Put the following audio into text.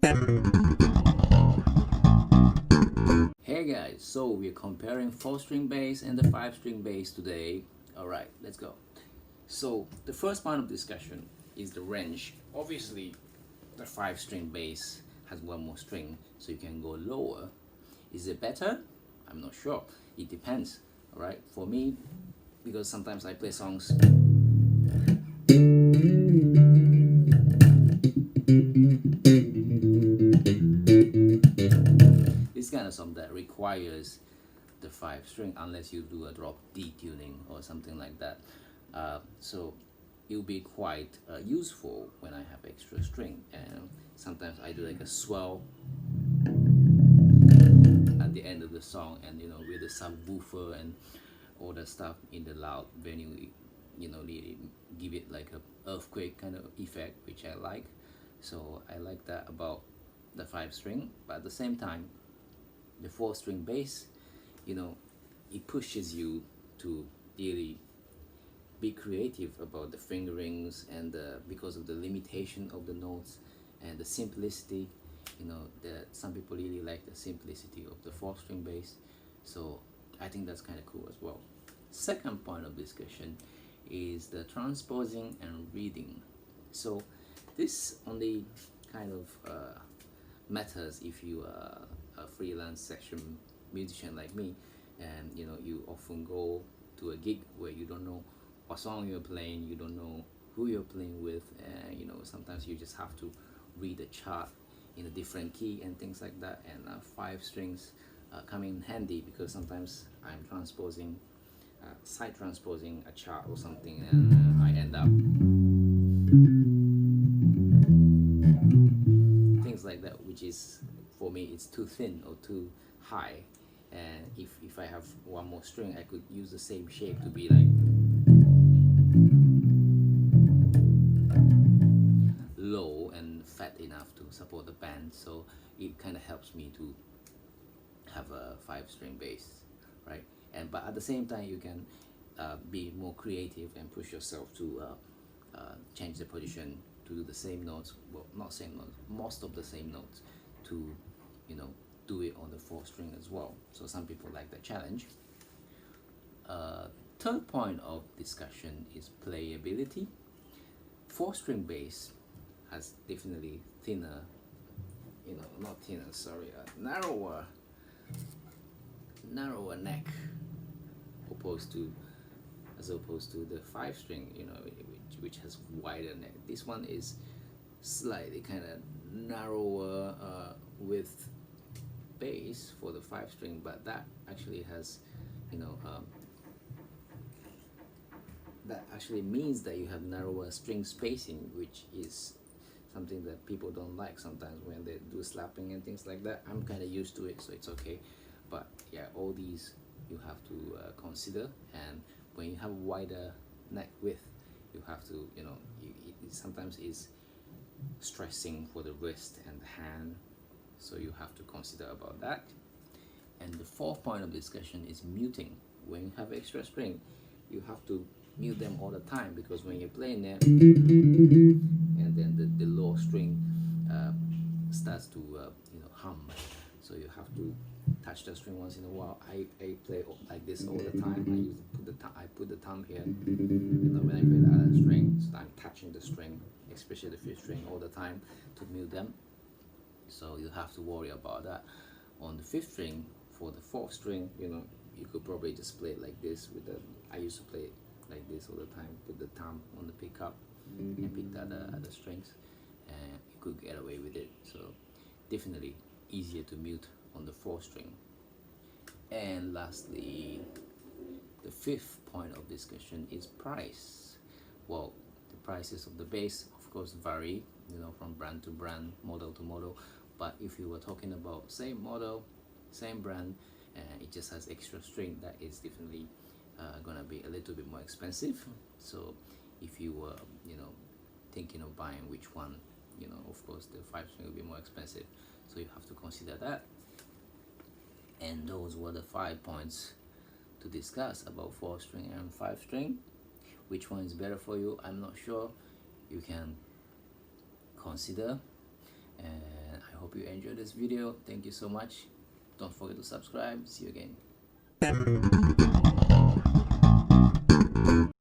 Hey guys, so we're comparing 4-string bass and the 5-string bass today. Alright, let's go. So the first part of discussion is the range. Obviously, the 5-string bass has one more string, so you can go lower. Is it better? I'm not sure. It depends. Alright, for me, because sometimes I play songs this kind of song that requires the 5-string unless you do a drop D tuning or something like that. So it will be quite useful when I have extra string, and sometimes I do like a swell at the end of the song, and with the subwoofer and all the stuff in the loud venue, really give it like a earthquake kind of effect, which I like. So I like that about the 5-string, but at the same time, the 4-string bass, it pushes you to really be creative about the fingerings, and because of the limitation of the notes and the simplicity, that some people really like the simplicity of the 4-string bass. So I think that's kind of cool as well. Second point of discussion is the transposing and reading. So this only kind of matters if you are a freelance session musician like me, and you often go to a gig where you don't know what song you're playing, you don't know who you're playing with, and sometimes you just have to read a chart in a different key and things like that. And 5 strings come in handy because sometimes I'm transposing, side transposing a chart or something, and I end up things like that, which is, for me, it's too thin or too high. And if I have one more string, I could use the same shape to be like low and fat enough to support the band. So it kind of helps me to have a 5-string bass, right? But at the same time, you can be more creative and push yourself to change the position to do the same notes, well, not same notes, most of the same notes, to do it on the 4-string as well. So some people like the challenge. Third point of discussion is playability. 4-string bass has definitely thinner, not thinner, sorry, narrower neck as opposed to the 5-string, which has wider neck. This one is slightly kind of narrower with bass for the 5-string, but that actually has, that actually means that you have narrower string spacing, which is something that people don't like sometimes when they do slapping and things like that. I'm kind of used to it, so it's okay. But yeah, all these you have to consider. And when you have wider neck width, you have to, it sometimes is stressing for the wrist and the hand, so you have to consider about that. And the fourth point of discussion is muting. When you have extra string, you have to mute them all the time, because when you're playing them and then the low string starts to hum, so you have to touch the string once in a while. I play like this all the time. I put the thumb here, when I play the other string, so I'm touching the string, especially the 5th string, all the time to mute them. So you have to worry about that. On the 5th string, for the 4th string, you could probably just play it like this with the, I used to play it like this all the time, put the thumb on the pickup and pick the other strings, and you could get away with it. So definitely easier to mute on the 4th string. And lastly, the 5th point of discussion is price. Well, the prices of the bass of course vary, from brand to brand, model to model. But if you were talking about same model, same brand, and it just has extra string, that is definitely gonna be a little bit more expensive. So if you were thinking of buying which one, of course the 5-string will be more expensive, so you have to consider that. And those were the 5 points to discuss about 4-string and 5-string. Which one is better for you? I'm not sure. You can consider, and I hope you enjoyed this video. Thank you so much. Don't forget to subscribe. See you again.